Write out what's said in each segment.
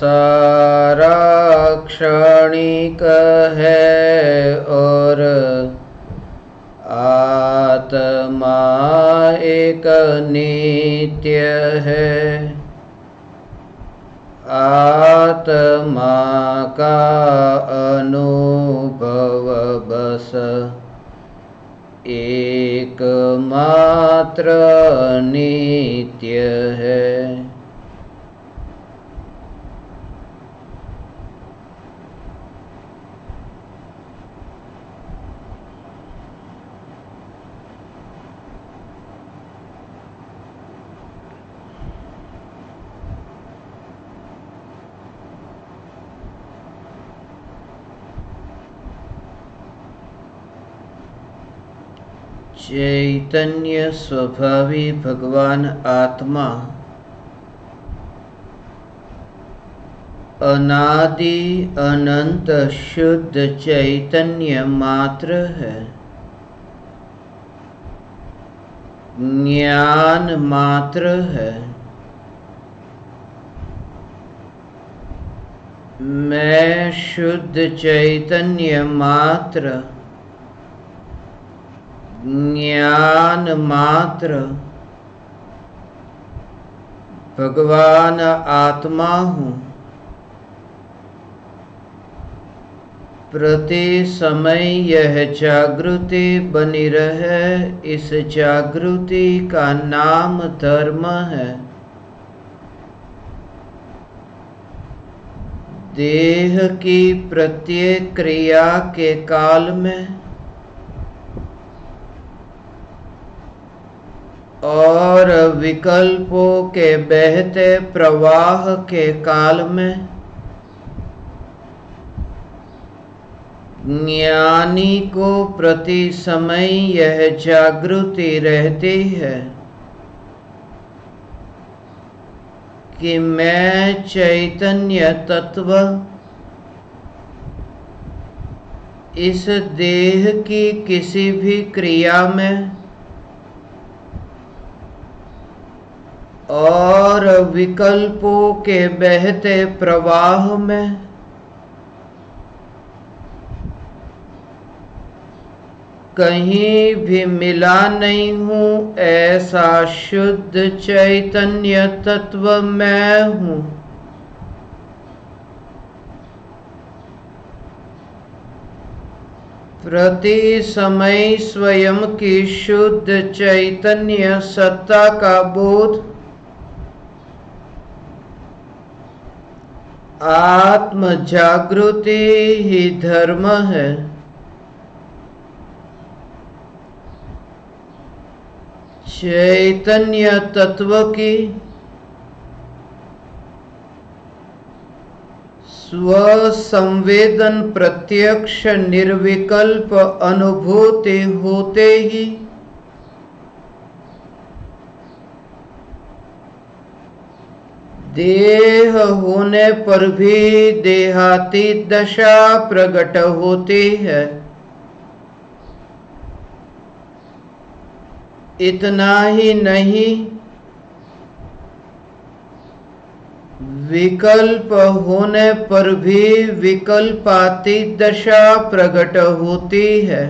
सारा क्षणिक है और आत्मा एक नित्य है। आत्मा का अनुभव बस एकमात्र नित्य है। चैतन्य स्वभावी भगवान आत्मा अनादि अनंत शुद्ध चैतन्य मात्र है, ज्ञान मात्र है। मैं शुद्ध चैतन्य मात्र, ज्ञान मात्र भगवान आत्मा हूँ। प्रति समय यह जागृति बनी रहे, इस जागृति का नाम धर्म है। देह की प्रत्येक क्रिया के काल में और विकल्पों के बहते प्रवाह के काल में ज्ञानी को प्रति समय यह जागृति रहती है कि मैं चैतन्य तत्व इस देह की किसी भी क्रिया में और विकल्पों के बहते प्रवाह में कहीं भी मिला नहीं हूँ। ऐसा शुद्ध चैतन्य तत्व मैं हूँ। प्रति समय स्वयं की शुद्ध चैतन्य सत्ता का बोध आत्म जागृति ही धर्म है। चैतन्य तत्व की स्वसंवेदन प्रत्यक्ष निर्विकल्प अनुभूति होते ही देह होने पर भी देहातीत दशा प्रकट होती है। इतना ही नहीं, विकल्प होने पर भी विकल्पातीत दशा प्रकट होती है।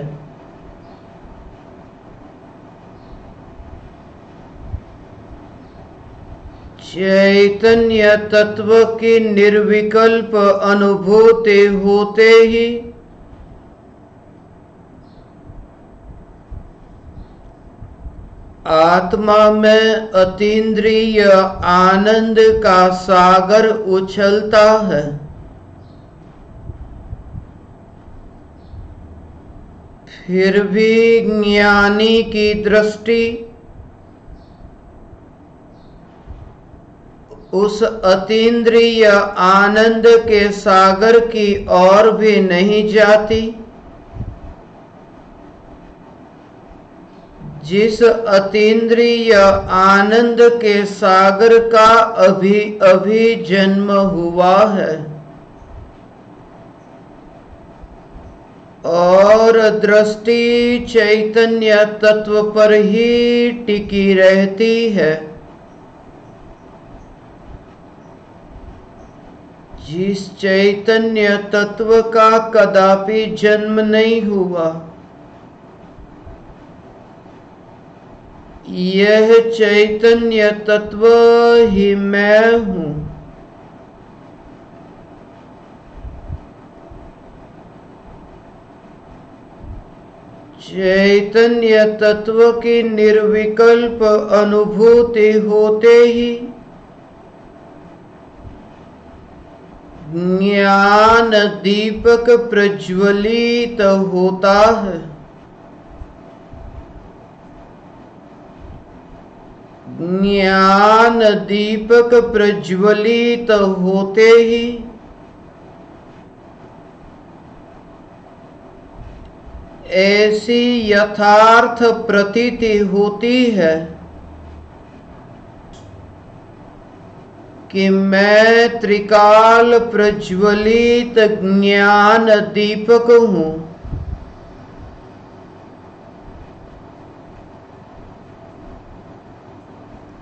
चैतन्य तत्व की निर्विकल्प अनुभूति होते ही आत्मा में अतीन्द्रिय आनंद का सागर उछलता है। फिर भी ज्ञानी की दृष्टि उस अतीन्द्रिय आनंद के सागर की ओर भी नहीं जाती, जिस अतीन्द्रिय आनंद के सागर का अभी अभी जन्म हुआ है, और दृष्टि चैतन्य तत्व पर ही टिकी रहती है। जिस चैतन्य तत्व का कदापि जन्म नहीं हुआ, यह चैतन्य तत्व ही मैं हूँ। चैतन्य तत्व की निर्विकल्प अनुभूति होते ही ज्ञान दीपक प्रज्वलित होता है। ज्ञान दीपक प्रज्वलित होते ही ऐसी यथार्थ प्रतीति होती है कि मैं त्रिकाल प्रज्वलित ज्ञान दीपक हूँ।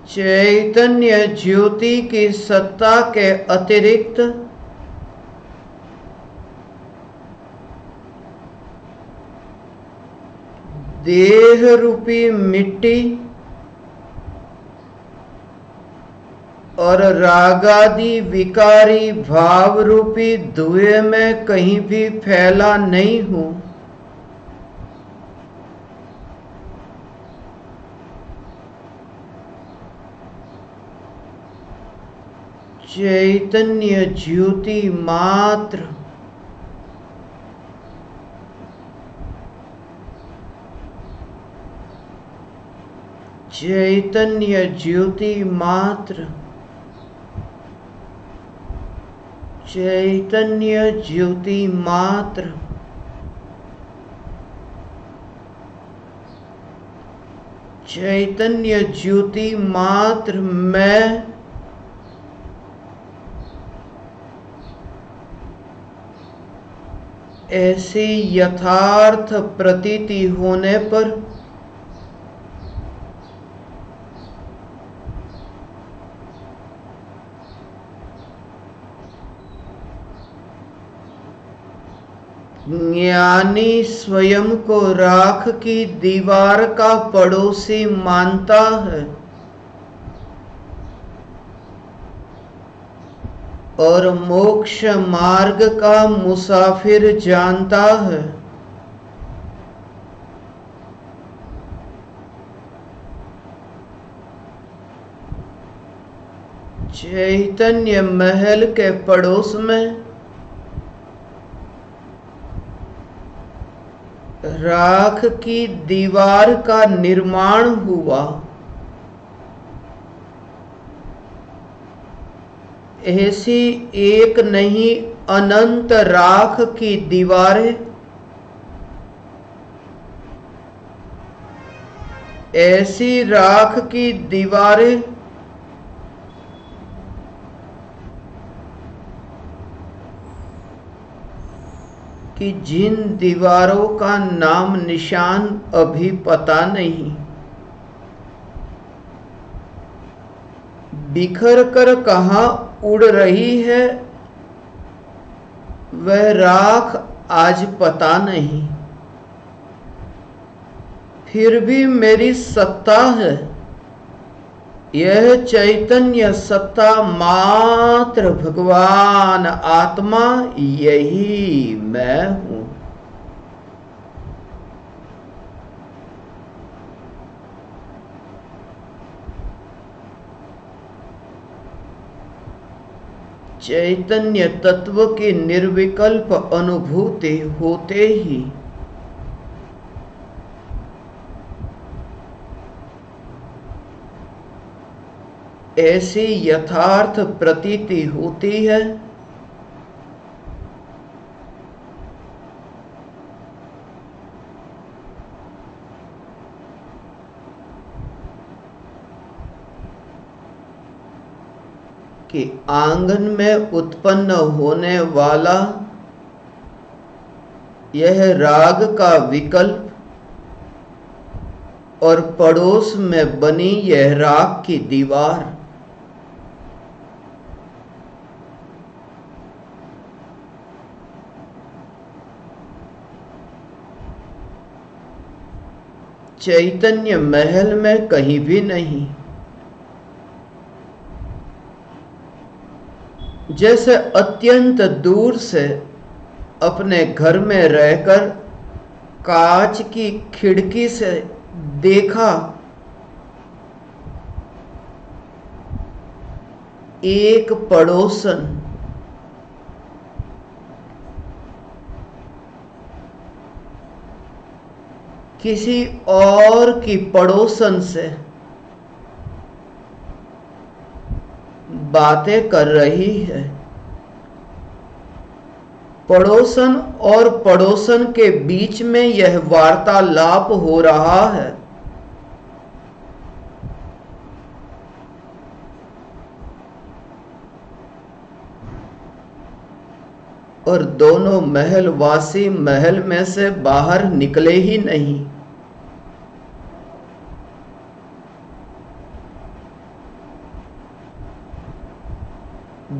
चैतन्य ज्योति की सत्ता के अतिरिक्त देह रूपी मिट्टी और रागादि विकारी भाव रूपी धुएं में कहीं भी फैला नहीं हूं। चैतन्य ज्योति मात्र चैतन्य ज्योति मात्र चैतन्य ज्योति मात्र चैतन्य ज्योति मात्र मैं ऐसी यथार्थ प्रतीति होने पर ज्ञानी स्वयं को राख की दीवार का पड़ोसी मानता है और मोक्ष मार्ग का मुसाफिर जानता है। चैतन्य महल के पड़ोस में राख की दीवार का निर्माण हुआ। ऐसी एक नहीं अनंत राख की दीवारें ऐसी राख की दीवारें कि जिन दीवारों का नाम निशान अभी पता नहीं, बिखर कर कहाँ उड़ रही है वह राख आज पता नहीं, फिर भी मेरी सत्ता है। यह चैतन्य सत्ता मात्र भगवान आत्मा यही मैं हूँ। चैतन्य तत्व की निर्विकल्प अनुभूति होते ही ऐसी यथार्थ प्रतीति होती है कि आंगन में उत्पन्न होने वाला यह राग का विकल्प और पड़ोस में बनी यह राग की दीवार चैतन्य महल में कहीं भी नहीं। जैसे अत्यंत दूर से अपने घर में रहकर कांच की खिड़की से देखा एक पड़ोसन किसी और की पड़ोसन से बातें कर रही है। पड़ोसन और पड़ोसन के बीच में यह वार्तालाप हो रहा है। और दोनों महलवासी महल में से बाहर निकले ही नहीं।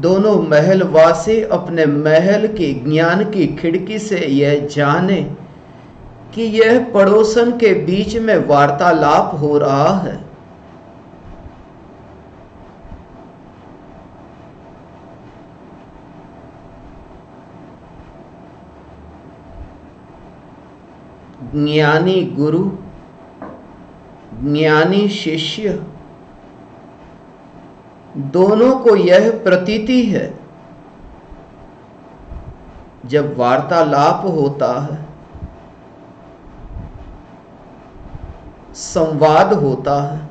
दोनों महलवासी अपने महल की ज्ञान की खिड़की से यह जाने कि यह पड़ोसन के बीच में वार्तालाप हो रहा है। ज्ञानी गुरु, ज्ञानी शिष्य, दोनों को यह प्रतीति है जब वार्तालाप होता है, संवाद होता है,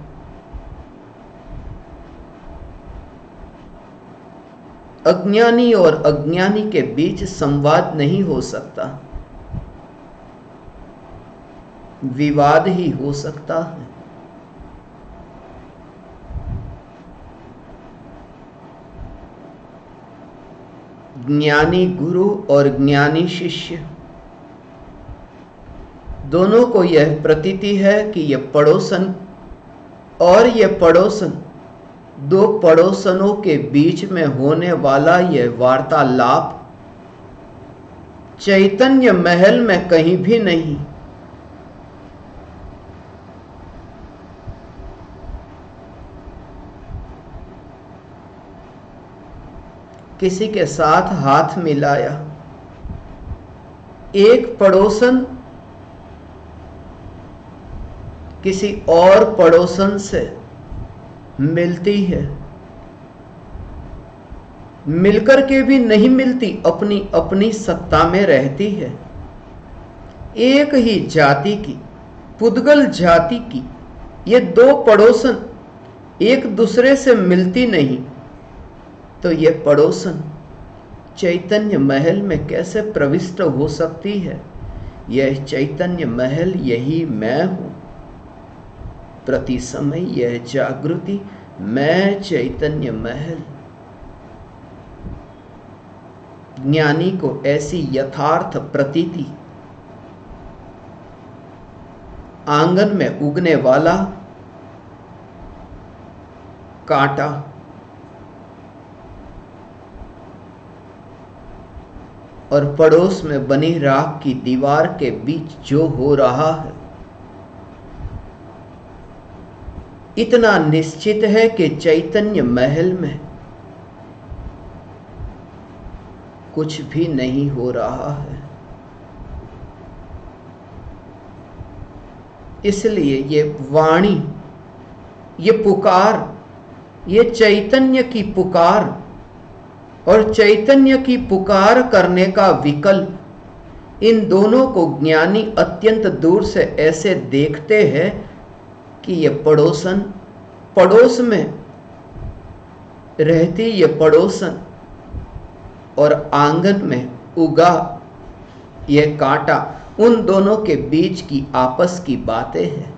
अज्ञानी और अज्ञानी के बीच संवाद नहीं हो सकता, विवाद ही हो सकता है। ज्ञानी गुरु और ज्ञानी शिष्य दोनों को यह प्रतीति है कि यह पड़ोसन और यह पड़ोसन, दो पड़ोसनों के बीच में होने वाला यह वार्तालाप चैतन्य महल में कहीं भी नहीं। किसी के साथ हाथ मिलाया, एक पड़ोसन किसी और पड़ोसन से मिलती है, मिलकर के भी नहीं मिलती, अपनी अपनी सत्ता में रहती है। एक ही जाति की, पुद्गल जाति की ये दो पड़ोसन एक दूसरे से मिलती नहीं, तो यह पड़ोसन चैतन्य महल में कैसे प्रविष्ट हो सकती है? यह चैतन्य महल यही मैं हूं। प्रति समय यह जागृति, मैं चैतन्य महल। ज्ञानी को ऐसी यथार्थ प्रतीति, आंगन में उगने वाला कांटा, और पड़ोस में बनी राख की दीवार के बीच जो हो रहा है, इतना निश्चित है कि चैतन्य महल में कुछ भी नहीं हो रहा है। इसलिए ये वाणी, ये पुकार, ये चैतन्य की पुकार और चैतन्य की पुकार करने का विकल्प, इन दोनों को ज्ञानी अत्यंत दूर से ऐसे देखते हैं कि ये पड़ोसन, पड़ोस में रहती ये पड़ोसन और आंगन में उगा ये कांटा, उन दोनों के बीच की आपस की बातें हैं।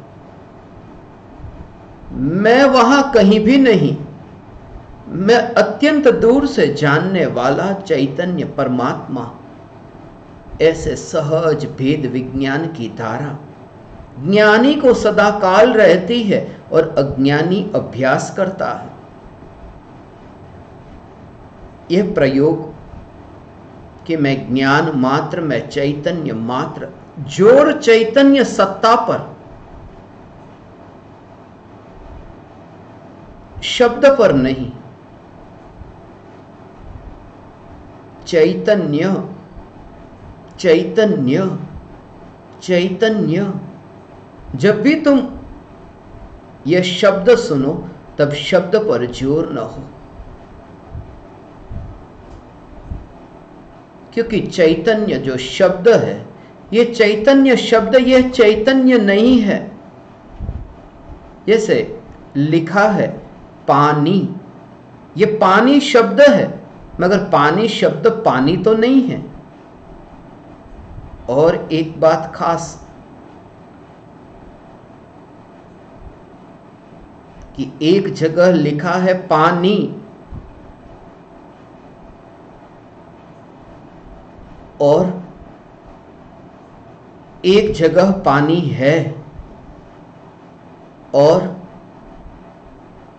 मैं वहां कहीं भी नहीं, मैं अत्यंत दूर से जानने वाला चैतन्य परमात्मा। ऐसे सहज भेद विज्ञान की धारा ज्ञानी को सदाकाल रहती है और अज्ञानी अभ्यास करता है। यह प्रयोग कि मैं ज्ञान मात्र, मैं चैतन्य मात्र, जोर चैतन्य सत्ता पर, शब्द पर नहीं। चैतन्य चैतन्य चैतन्य। जब भी तुम यह शब्द सुनो तब शब्द पर जोर न हो, क्योंकि चैतन्य जो शब्द है, यह चैतन्य शब्द यह चैतन्य नहीं है। जैसे लिखा है पानी, यह पानी शब्द है, मगर पानी शब्द पानी तो नहीं है। और एक बात खास कि एक जगह लिखा है पानी, और एक जगह पानी है, और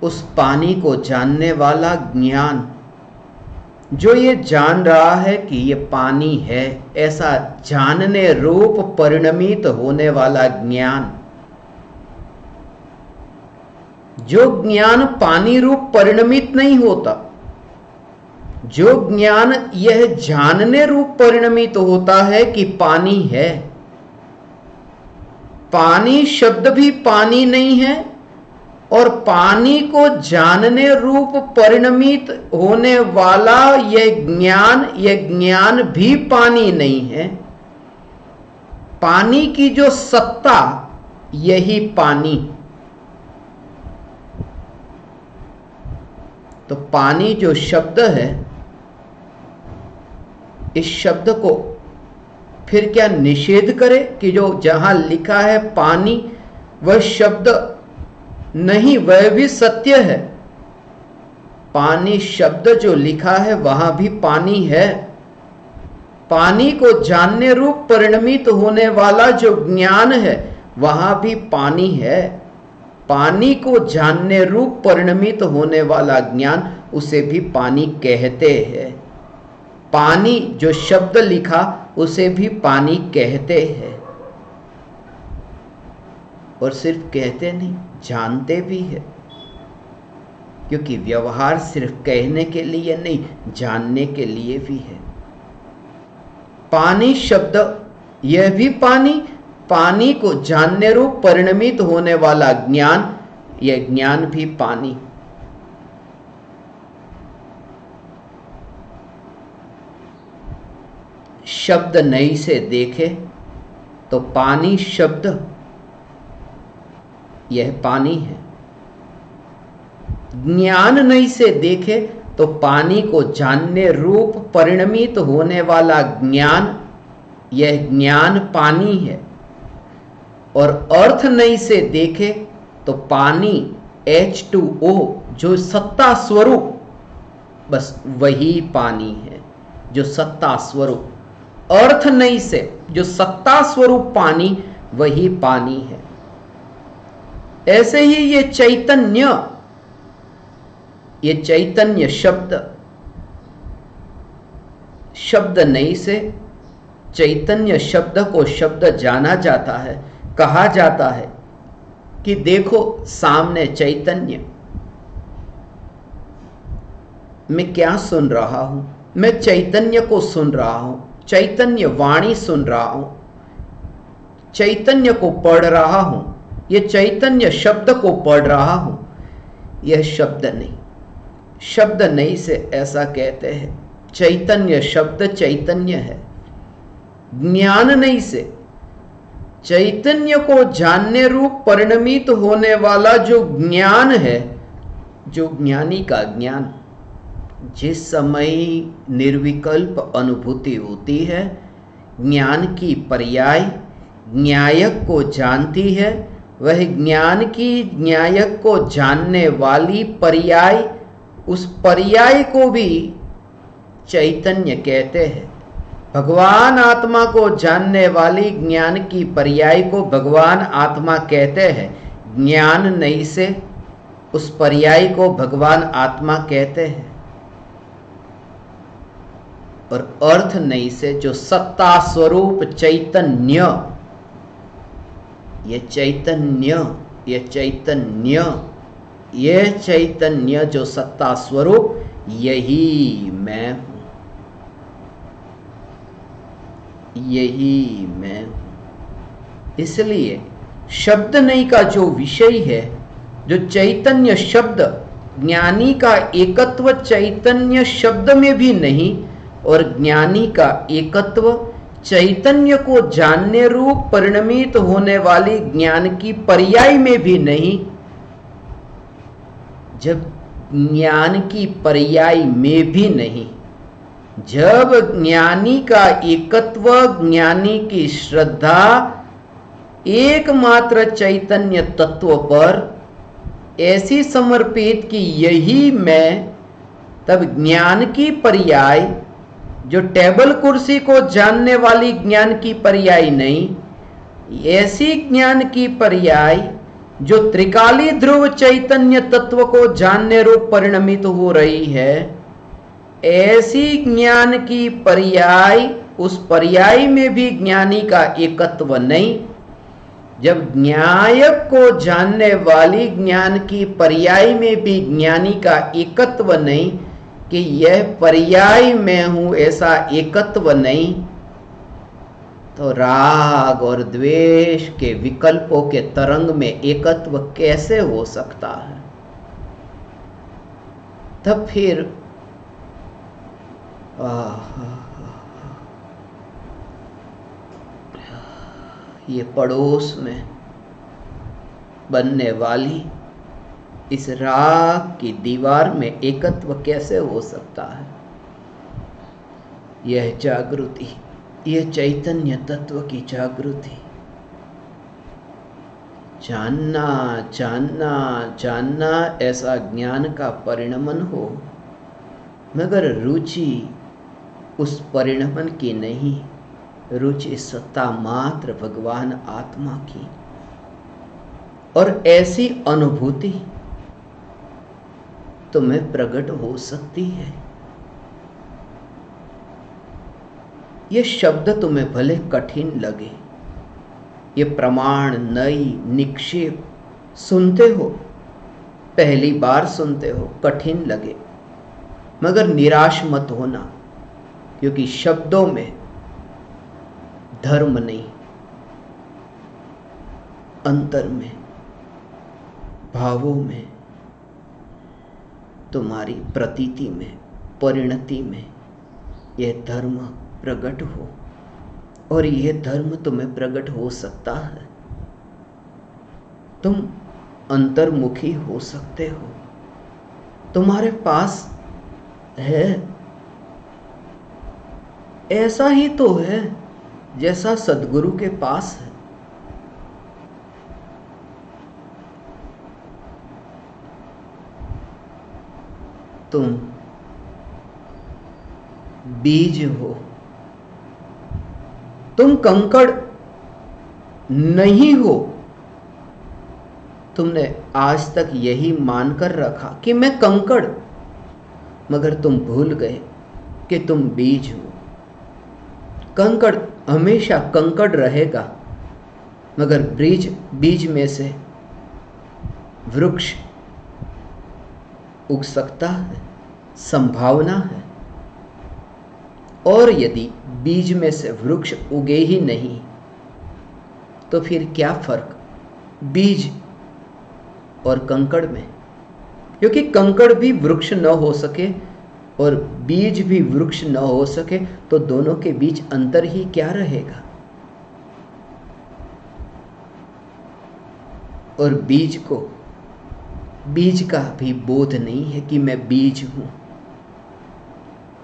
उस पानी को जानने वाला ज्ञान, जो ये जान रहा है कि ये पानी है, ऐसा जानने रूप परिणमित होने वाला ज्ञान, जो ज्ञान पानी रूप परिणमित नहीं होता, जो ज्ञान यह जानने रूप परिणमित होता है कि पानी है। पानी शब्द भी पानी नहीं है, और पानी को जानने रूप परिणमित होने वाला यह ज्ञान भी पानी नहीं है। पानी की जो सत्ता, यही पानी। तो पानी जो शब्द है, इस शब्द को फिर क्या निषेध करे कि जो जहां लिखा है पानी वह शब्द नहीं, वह भी सत्य है। पानी शब्द जो लिखा है वहां भी पानी है। पानी को जानने रूप परिणमित होने वाला जो ज्ञान है वहां भी पानी है। पानी को जानने रूप परिणमित होने वाला ज्ञान, उसे भी पानी कहते हैं। पानी जो शब्द लिखा उसे भी पानी कहते हैं। और सिर्फ कहते नहीं, जानते भी है, क्योंकि व्यवहार सिर्फ कहने के लिए नहीं, जानने के लिए भी है। पानी शब्द यह भी पानी, पानी को जानने रूप परिणमित होने वाला ज्ञान, यह ज्ञान भी पानी। शब्द नई से देखे तो पानी शब्द यह पानी है। ज्ञान नई से देखे तो पानी को जानने रूप परिणमित होने वाला ज्ञान, यह ज्ञान पानी है। और अर्थ नई से देखे तो पानी H2O जो सत्ता स्वरूप, बस वही पानी है जो सत्ता स्वरूप। अर्थ नई से जो सत्ता स्वरूप पानी, वही पानी है। ऐसे ही ये चैतन्य शब्द नहीं से चैतन्य शब्द को शब्द जाना जाता है, कहा जाता है कि देखो सामने चैतन्य। मैं क्या सुन रहा हूं? मैं चैतन्य को सुन रहा हूं, चैतन्य वाणी सुन रहा हूं, चैतन्य को पढ़ रहा हूं, यह चैतन्य शब्द को पढ़ रहा हूं। यह शब्द नहीं, शब्द नहीं से ऐसा कहते हैं। चैतन्य शब्द चैतन्य है। ज्ञान नहीं से चैतन्य को जानने रूप परिणमित होने वाला जो ज्ञान है, जो ज्ञानी का ज्ञान, जिस समय निर्विकल्प अनुभूति होती है, ज्ञान की पर्याय न्यायक को जानती है, वह ज्ञान की न्यायक को जानने वाली पर्याय, उस पर्याय को भी चैतन्य कहते हैं। भगवान आत्मा को जानने वाली ज्ञान की पर्याय को भगवान आत्मा कहते हैं। ज्ञान नहीं से उस पर्याय को भगवान आत्मा कहते हैं। और अर्थ नहीं से जो सत्ता स्वरूप चैतन्य, ये चैतन्य यह चैतन्य जो सत्ता स्वरूप, यही मैं हूं, यही मैं हूं। इसलिए शब्द नहीं का जो विषय है, जो चैतन्य शब्द, ज्ञानी का एकत्व चैतन्य शब्द में भी नहीं, और ज्ञानी का एकत्व चैतन्य को जानने रूप परिणमित होने वाली ज्ञान की पर्याय में भी नहीं। जब ज्ञान की पर्याय में भी नहीं, जब ज्ञानी का एकत्व, ज्ञानी की श्रद्धा एकमात्र चैतन्य तत्व पर ऐसी समर्पित कि यही मैं, तब ज्ञान की पर्याय, जो टेबल कुर्सी को जानने वाली ज्ञान की पर्याय नहीं, ऐसी ज्ञान की पर्याय जो त्रिकाली ध्रुव चैतन्य तत्व को जानने रूप परिणमित हो रही है, ऐसी ज्ञान की पर्याय, उस पर्याय में भी ज्ञानी का एकत्व नहीं। जब न्यायक को जानने वाली ज्ञान की पर्याय में भी ज्ञानी का एकत्व नहीं, कि यह पर्याय मैं हूं, ऐसा एकत्व नहीं, तो राग और द्वेष के विकल्पों के तरंग में एकत्व कैसे हो सकता है? तब फिर ये पड़ोस में बनने वाली इस राग की दीवार में एकत्व कैसे हो सकता है? यह जागृति, यह चैतन्य तत्व की जागृति, जानना जानना जानना, ऐसा ज्ञान का परिणमन हो, मगर रुचि उस परिणमन की नहीं, रुचि सत्ता मात्र भगवान आत्मा की। और ऐसी अनुभूति तुम्हें प्रकट हो सकती है। ये शब्द तुम्हें भले कठिन लगे, ये प्रमाण, नई, निक्षेप सुनते हो, पहली बार सुनते हो, कठिन लगे, मगर निराश मत होना, क्योंकि शब्दों में धर्म नहीं, अंतर में, भावों में, तुम्हारी प्रतीति में, परिणति में यह धर्म प्रकट हो। और यह धर्म तुम्हें प्रकट हो सकता है। तुम अंतर्मुखी हो सकते हो, तुम्हारे पास है, ऐसा ही तो है जैसा सद्गुरु के पास है। तुम बीज हो, तुम कंकड़ नहीं हो। तुमने आज तक यही मानकर रखा कि मैं कंकड़, मगर तुम भूल गए कि तुम बीज हो। कंकड़ हमेशा कंकड़ रहेगा, मगर बीज में से वृक्ष उग सकता है, संभावना है। और यदि बीज में से वृक्ष उगे ही नहीं, तो फिर क्या फर्क बीज और कंकड़ में? क्योंकि कंकड़ भी वृक्ष न हो सके और बीज भी वृक्ष न हो सके, तो दोनों के बीच अंतर ही क्या रहेगा? और बीज का भी बोध नहीं है कि मैं बीज हूं।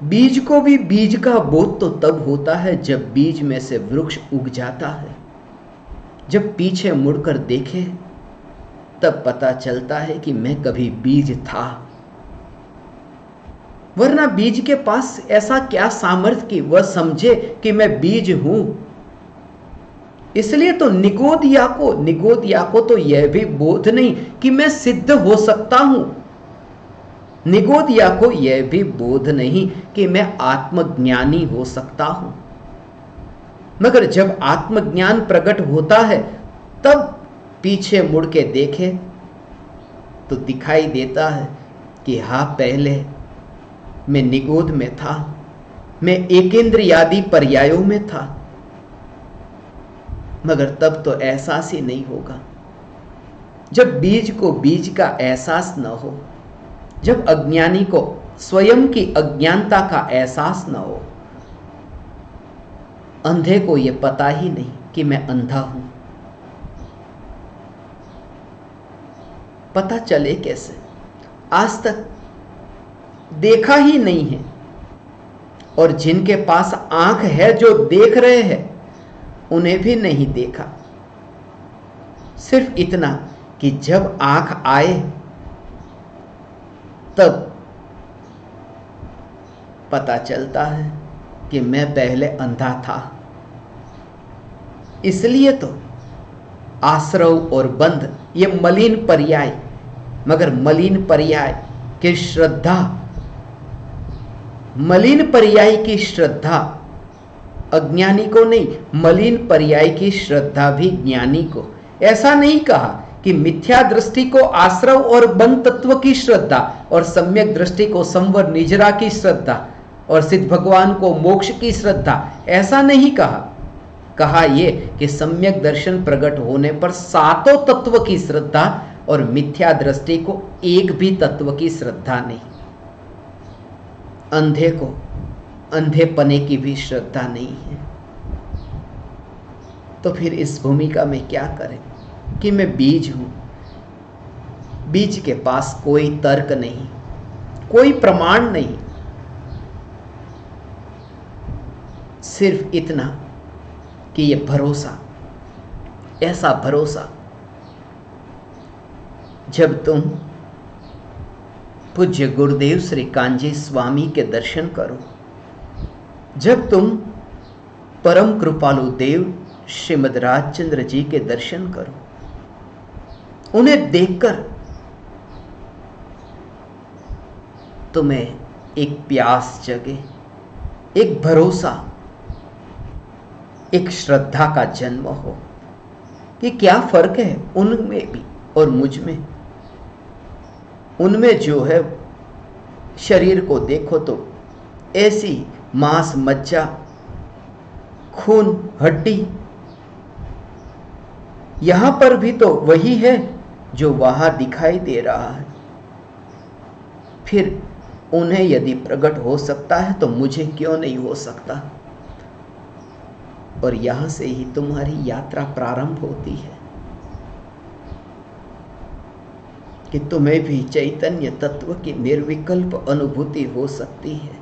बीज को भी बीज का बोध तो तब होता है जब बीज में से वृक्ष उग जाता है। जब पीछे मुड़कर देखे तब पता चलता है कि मैं कभी बीज था, वरना बीज के पास ऐसा क्या सामर्थ्य कि वह समझे कि मैं बीज हूं। इसलिए तो निगोदिया को तो यह भी बोध नहीं कि मैं सिद्ध हो सकता हूं। निगोदिया को यह भी बोध नहीं कि मैं आत्मज्ञानी हो सकता हूं। मगर जब आत्मज्ञान प्रकट होता है, तब पीछे मुड़ के देखे तो दिखाई देता है कि हाँ, पहले मैं निगोद में था, मैं एकेंद्रियादि पर्यायों में था, मगर तब तो एहसास ही नहीं होगा। जब बीज को बीज का एहसास न हो, जब अज्ञानी को स्वयं की अज्ञानता का एहसास न हो, अंधे को यह पता ही नहीं कि मैं अंधा हूं, पता चले कैसे? आज तक देखा ही नहीं है। और जिनके पास आंख है, जो देख रहे हैं, उन्हें भी नहीं देखा। सिर्फ इतना कि जब आंख आए तब पता चलता है कि मैं पहले अंधा था। इसलिए तो आश्रव और बंध ये मलिन पर्याय, मगर मलिन पर्याय की श्रद्धा, मलिन पर्याय की श्रद्धा अज्ञानी को नहीं, मलिन पर्याय की श्रद्धा भी ज्ञानी को। ऐसा नहीं कहा कि मिथ्या दृष्टि को आश्रव और बंध तत्व की श्रद्धा और सम्यक दृष्टि को संवर निजरा की श्रद्धा और सिद्ध भगवान को मोक्ष की श्रद्धा, ऐसा नहीं कहा। कहा यह कि सम्यक दर्शन प्रकट होने पर सातों तत्व की श्रद्धा और मिथ्या दृष्टि को एक भी तत्व की श्रद्धा नहीं। अंधे को अंधेपने की भी श्रद्धा नहीं है। तो फिर इस भूमिका में क्या करें कि मैं बीज हूं। बीज के पास कोई तर्क नहीं, कोई प्रमाण नहीं, सिर्फ इतना कि ये भरोसा, ऐसा भरोसा जब तुम पूज्य गुरुदेव श्री कांजी स्वामी के दर्शन करो, जब तुम परम कृपालु देव श्रीमद राजचंद्र जी के दर्शन करो, उन्हें देखकर तुम्हें एक प्यास जगे, एक भरोसा, एक श्रद्धा का जन्म हो कि क्या फर्क है उनमें भी और मुझ में। उनमें जो है, शरीर को देखो तो ऐसी मांस मज्जा, खून हड्डी, यहां पर भी तो वही है जो वहां दिखाई दे रहा है। फिर उन्हें यदि प्रकट हो सकता है तो मुझे क्यों नहीं हो सकता? और यहां से ही तुम्हारी यात्रा प्रारंभ होती है कि तुम्हें भी चैतन्य तत्व की निर्विकल्प अनुभूति हो सकती है।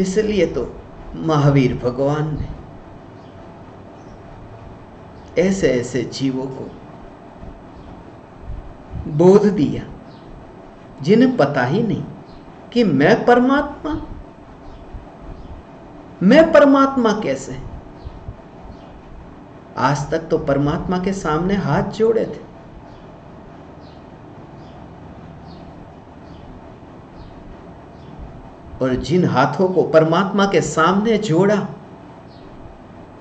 इसलिए तो महावीर भगवान ने ऐसे ऐसे जीवों को बोध दिया जिन्हें पता ही नहीं कि मैं परमात्मा कैसे। आज तक तो परमात्मा के सामने हाथ जोड़े थे, और जिन हाथों को परमात्मा के सामने जोड़ा,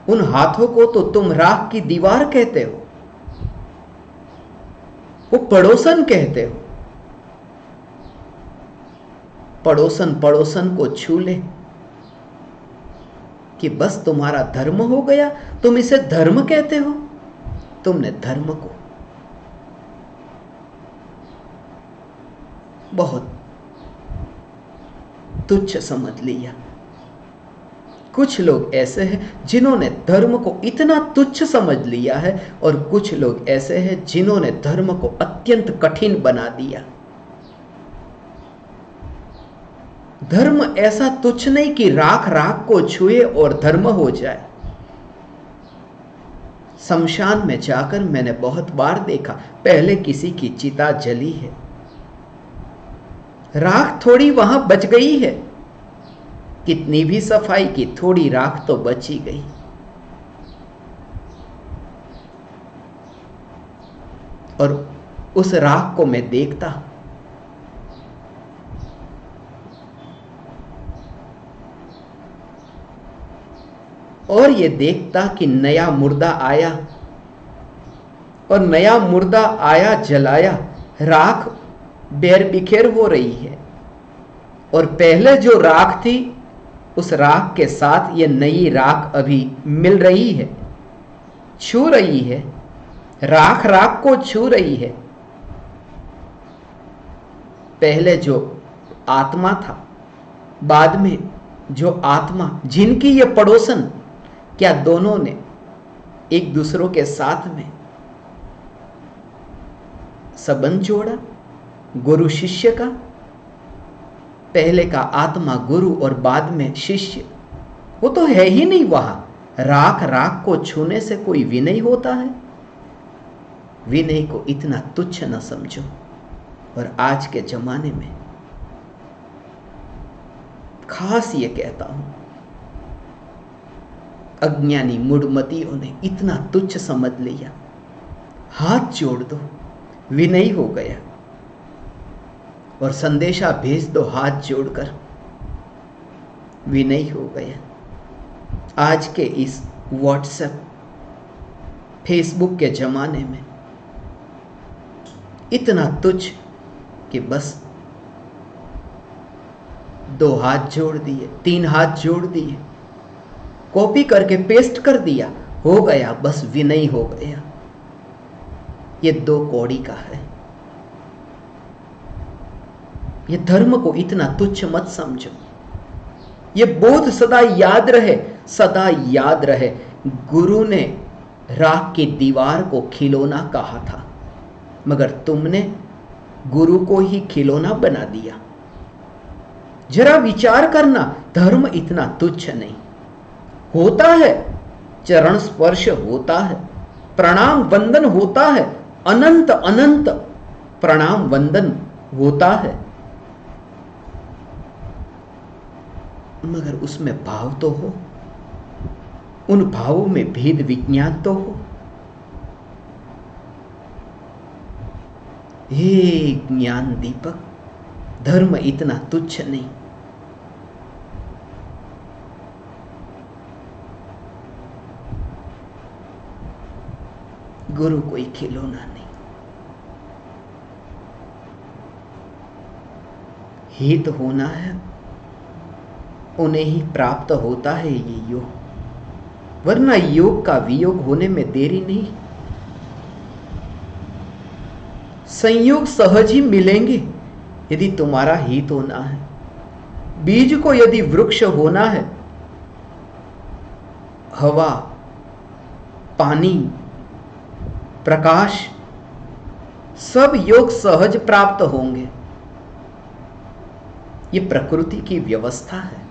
उन हाथों को तो तुम राख की दीवार कहते हो, वो पड़ोसन कहते हो। पड़ोसन को छू ले कि बस तुम्हारा धर्म हो गया, तुम इसे धर्म कहते हो। तुमने धर्म को बहुत तुच्छ समझ लिया। कुछ लोग ऐसे हैं जिन्होंने धर्म को इतना तुच्छ समझ लिया है, और कुछ लोग ऐसे हैं जिन्होंने धर्म को अत्यंत कठिन बना दिया। धर्म ऐसा तुच्छ नहीं कि राख राख को छुए और धर्म हो जाए। शमशान में जाकर मैंने बहुत बार देखा, पहले किसी की चिता जली है, राख थोड़ी वहां बच गई है, कितनी भी सफाई की, थोड़ी राख तो बची गई। और उस राख को मैं देखता, और ये देखता कि नया मुर्दा आया, और नया मुर्दा आया जलाया, राख बेर बिखेर हो रही है। और पहले जो राख थी उस राख के साथ ये नई राख अभी मिल रही है, छू रही है, राख राख को छू रही है। पहले जो आत्मा था, बाद में जो आत्मा, जिनकी ये पड़ोसन, क्या दोनों ने एक दूसरों के साथ में संबंध जोड़ा? गुरु शिष्य का, पहले का आत्मा गुरु और बाद में शिष्य, वो तो है ही नहीं वहां। राख राख को छूने से कोई विनय होता है? विनय को इतना तुच्छ न समझो। और आज के जमाने में खास ये कहता हूं, अज्ञानी मूढ़मतियों ने इतना तुच्छ समझ लिया। हाथ जोड़ दो, विनय हो गया, और संदेशा भेज दो हाथ जोड़कर, विनय हो गया। आज के इस व्हाट्सएप फेसबुक के जमाने में इतना तुच्छ कि बस 2 हाथ जोड़ दिए, 3 हाथ जोड़ दिए, कॉपी करके पेस्ट कर दिया, हो गया, बस विनय हो गया। ये 2 कौड़ी का है। ये धर्म को इतना तुच्छ मत समझो। ये बोध सदा याद रहे, सदा याद रहे। गुरु ने राख की दीवार को खिलौना कहा था, मगर तुमने गुरु को ही खिलौना बना दिया। जरा विचार करना, धर्म इतना तुच्छ नहीं होता है। चरण स्पर्श होता है, प्रणाम वंदन होता है, अनंत अनंत प्रणाम वंदन होता है, मगर उसमें भाव तो हो, उन भावों में भेद विज्ञान तो हो। हे ज्ञान दीपक, धर्म इतना तुच्छ नहीं। गुरु कोई खिलौना नहीं। हित होना है, उन्हें ही प्राप्त होता है ये योग, वरना योग का वियोग होने में देरी नहीं। संयोग सहज ही मिलेंगे यदि तुम्हारा हित होना है। बीज को यदि वृक्ष होना है, हवा, पानी, प्रकाश, सब योग सहज प्राप्त होंगे। ये प्रकृति की व्यवस्था है।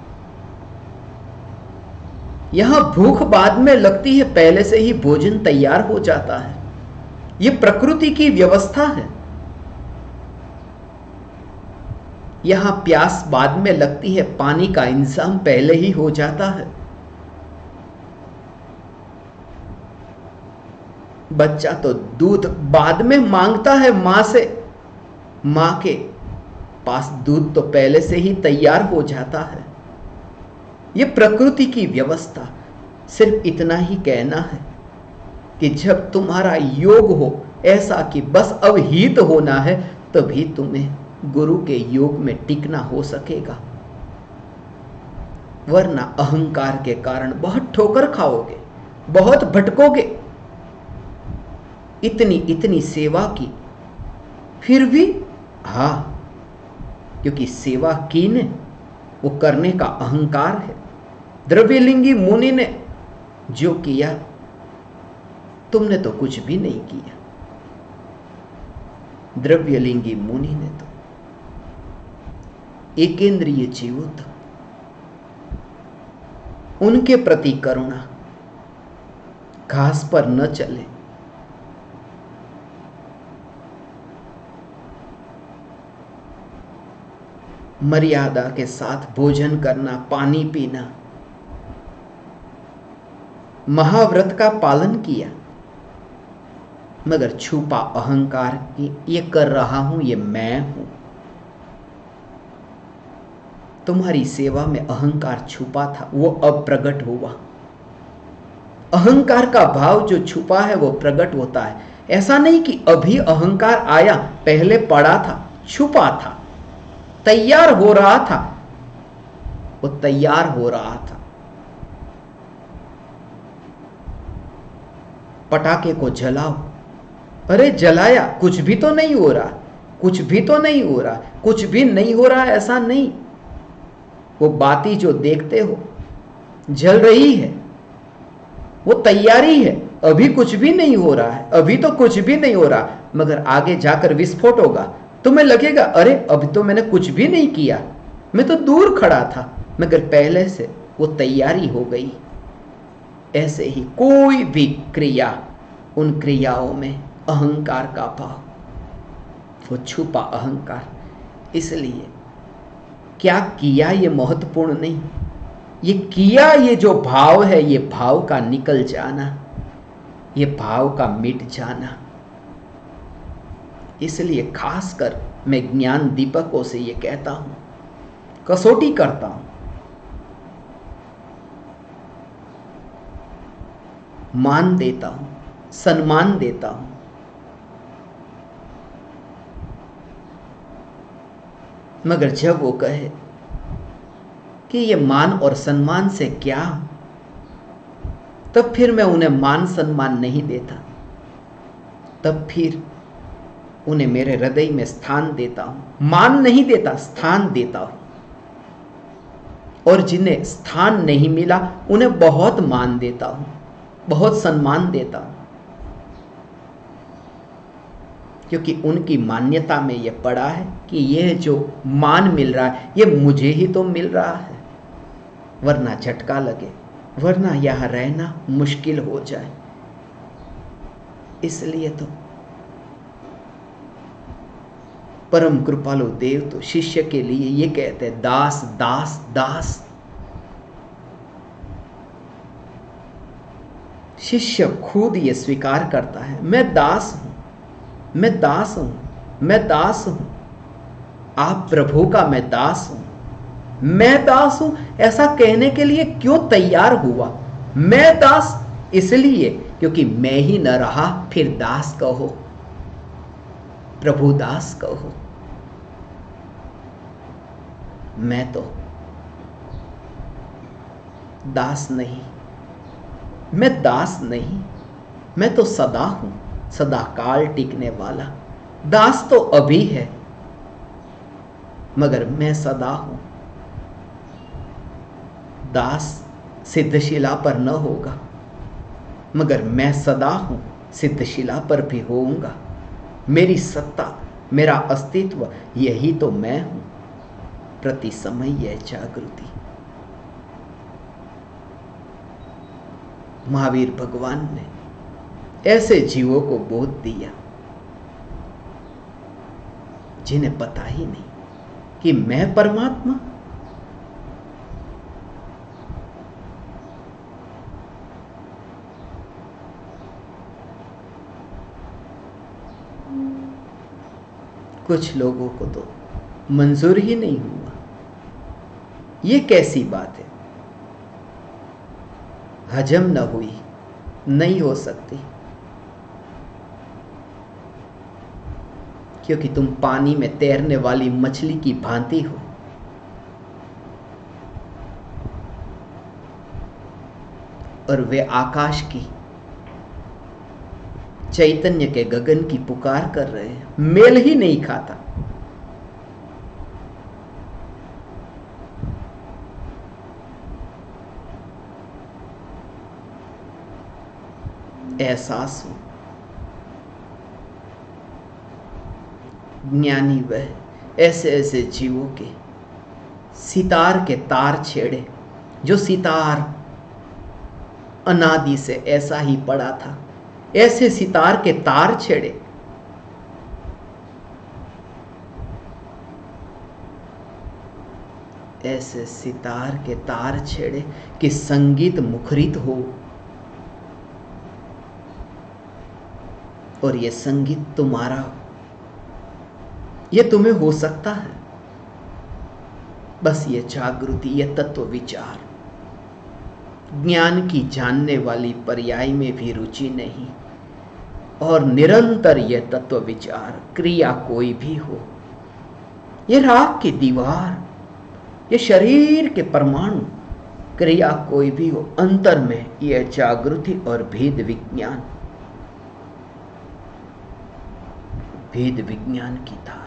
यहां भूख बाद में लगती है, पहले से ही भोजन तैयार हो जाता है। ये प्रकृति की व्यवस्था है। यहां प्यास बाद में लगती है, पानी का इंतजाम पहले ही हो जाता है। बच्चा तो दूध बाद में मांगता है मां से, मां के पास दूध तो पहले से ही तैयार हो जाता है। यह प्रकृति की व्यवस्था। सिर्फ इतना ही कहना है कि जब तुम्हारा योग हो ऐसा कि बस अब हित होना है, तभी तुम्हें गुरु के योग में टिकना हो सकेगा, वरना अहंकार के कारण बहुत ठोकर खाओगे, बहुत भटकोगे। इतनी इतनी सेवा की, फिर भी क्योंकि सेवा की ने, वो करने का अहंकार है। द्रव्यलिंगी मुनि ने जो किया, तुमने तो कुछ भी नहीं किया। द्रव्यलिंगी मुनि ने तो एकेंद्रिय जीवों तक उनके प्रति करुणा, घास पर न चले, मर्यादा के साथ भोजन करना, पानी पीना, महाव्रत का पालन किया, मगर छुपा अहंकार की ये कर रहा हूं, ये मैं हूं। तुम्हारी सेवा में अहंकार छुपा था, वो अब प्रकट हुआ। अहंकार का भाव जो छुपा है वो प्रकट होता है। ऐसा नहीं कि अभी अहंकार आया, पहले पड़ा था, छुपा था, तैयार हो रहा था। वो तैयार हो रहा था। पटाखे को जलाओ, अरे जलाया, कुछ भी तो नहीं हो रहा, कुछ भी तो नहीं हो रहा, कुछ भी नहीं हो रहा, ऐसा नहीं। वो बाती जो देखते हो जल रही है, वो तैयारी है। अभी कुछ भी नहीं हो रहा है, अभी तो कुछ भी नहीं हो रहा, मगर आगे जाकर विस्फोट होगा, तुम्हें लगेगा अरे अभी तो मैंने कुछ भी नहीं किया, मैं तो दूर खड़ा था, मगर पहले से वो तैयारी हो गई। ऐसे ही कोई भी क्रिया, उन क्रियाओं में अहंकार का भाव, वो छुपा अहंकार। इसलिए क्या किया ये महत्वपूर्ण नहीं, ये किया, ये जो भाव है, ये भाव का निकल जाना, ये भाव का मिट जाना। इसलिए खासकर मैं ज्ञान दीपकों से ये कहता हूं, कसौटी करता हूं, मान देता हूं, सम्मान देता हूं, मगर जब वो कहे कि ये मान और सम्मान से क्या, तब फिर मैं उन्हें मान सम्मान नहीं देता, तब फिर उन्हें मेरे हृदय में स्थान देता हूं। मान नहीं देता, स्थान देता हूं। और जिन्हें स्थान नहीं मिला उन्हें बहुत मान देता हूं, बहुत सम्मान देता हूं, क्योंकि उनकी मान्यता में यह पड़ा है कि यह जो मान मिल रहा है ये मुझे ही तो मिल रहा है, वरना झटका लगे, वरना यहां रहना मुश्किल हो जाए। इसलिए तो परम कृपालु देव तो शिष्य के लिए ये कहते हैं, दास दास दास। शिष्य खुद ये स्वीकार करता है, मैं दास हूं, मैं दास हूं, मैं दास हूं, आप प्रभु का मैं दास हूं। मैं दास हूं ऐसा कहने के लिए क्यों तैयार हुआ? मैं दास इसलिए क्योंकि मैं ही न रहा, फिर दास कहो, प्रभु दास कहो। मैं तो दास नहीं, मैं दास नहीं, मैं तो सदा हूं, सदा काल टिकने वाला। दास तो अभी है, मगर मैं सदा हूं। दास सिद्धशिला पर न होगा, मगर मैं सदा हूं, सिद्धशिला पर भी होऊंगा। मेरी सत्ता, मेरा अस्तित्व, यही तो मैं हूं। प्रति समय यह जागृति महावीर भगवान ने ऐसे जीवों को बोध दिया जिन्हें पता ही नहीं कि मैं परमात्मा। कुछ लोगों को तो मंजूर ही नहीं हुआ। ये कैसी बात है? हजम न हुई, नहीं हो सकती, क्योंकि तुम पानी में तैरने वाली मछली की भांति हो। और वे आकाश की, चैतन्य के गगन की पुकार कर रहे हैं, मेल ही नहीं खाता। एहसास हो, ज्ञानी वह ऐसे ऐसे जीवों के सितार के तार छेड़े, जो सितार अनादि से ऐसा ही पड़ा था। ऐसे सितार के तार छेड़े, ऐसे सितार के तार छेड़े कि संगीत मुखरित हो, और ये संगीत तुम्हारा हो। ये तुम्हें हो सकता है, बस ये जागृति, ये तत्व विचार, ज्ञान की जानने वाली पर्याय में भी रुचि नहीं। और निरंतर यह तत्व विचार, क्रिया कोई भी हो, ये राख की दीवार, ये शरीर के परमाणु, क्रिया कोई भी हो, अंतर में यह जागृति और भेद विज्ञान, भेद विज्ञान की धारा।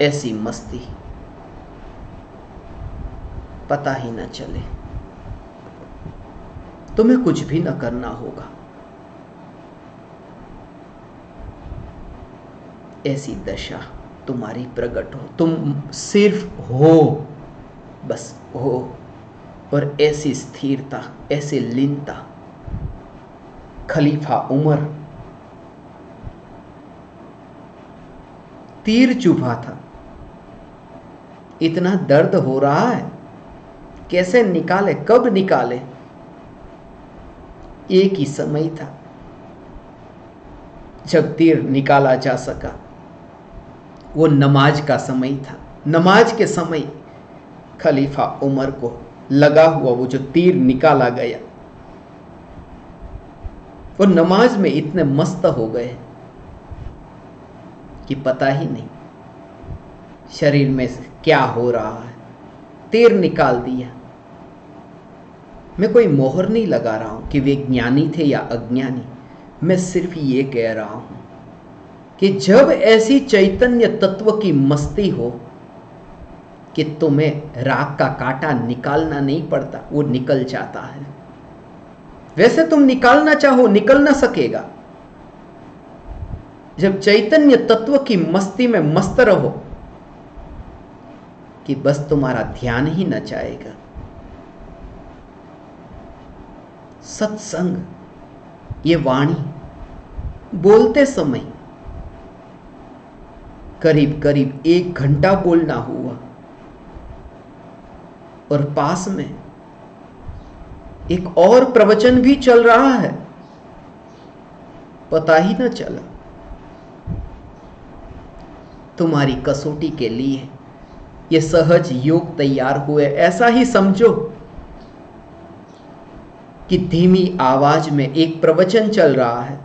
ऐसी मस्ती पता ही न चले, तुम्हें कुछ भी न करना होगा। ऐसी दशा तुम्हारी प्रकट हो, तुम सिर्फ हो, बस हो, और ऐसी स्थिरता, ऐसी लीनता। खलीफा उमर तीर चुभा था, इतना दर्द हो रहा है, कैसे निकाले, कब निकाले। एक ही समय था जब तीर निकाला जा सका, वो नमाज का समय था। नमाज के समय खलीफा उमर को लगा हुआ वो जो तीर निकाला गया, वो नमाज में इतने मस्त हो गए कि पता ही नहीं शरीर में क्या हो रहा है। तीर निकाल दिया। मैं कोई मोहर नहीं लगा रहा हूं कि वे ज्ञानी थे या अज्ञानी, मैं सिर्फ ये कह रहा हूं कि जब ऐसी चैतन्य तत्व की मस्ती हो कि तुम्हें राख का कांटा निकालना नहीं पड़ता, वो निकल जाता है। वैसे तुम निकालना चाहो, निकल ना सकेगा। जब चैतन्य तत्व की मस्ती में मस्त रहो कि बस तुम्हारा ध्यान ही न जाएगा। सत्संग, ये वाणी बोलते समय करीब करीब 1 घंटा बोलना हुआ, और पास में एक और प्रवचन भी चल रहा है, पता ही न चला। तुम्हारी कसौटी के लिए ये सहज योग तैयार हुए। ऐसा ही समझो कि धीमी आवाज में एक प्रवचन चल रहा है,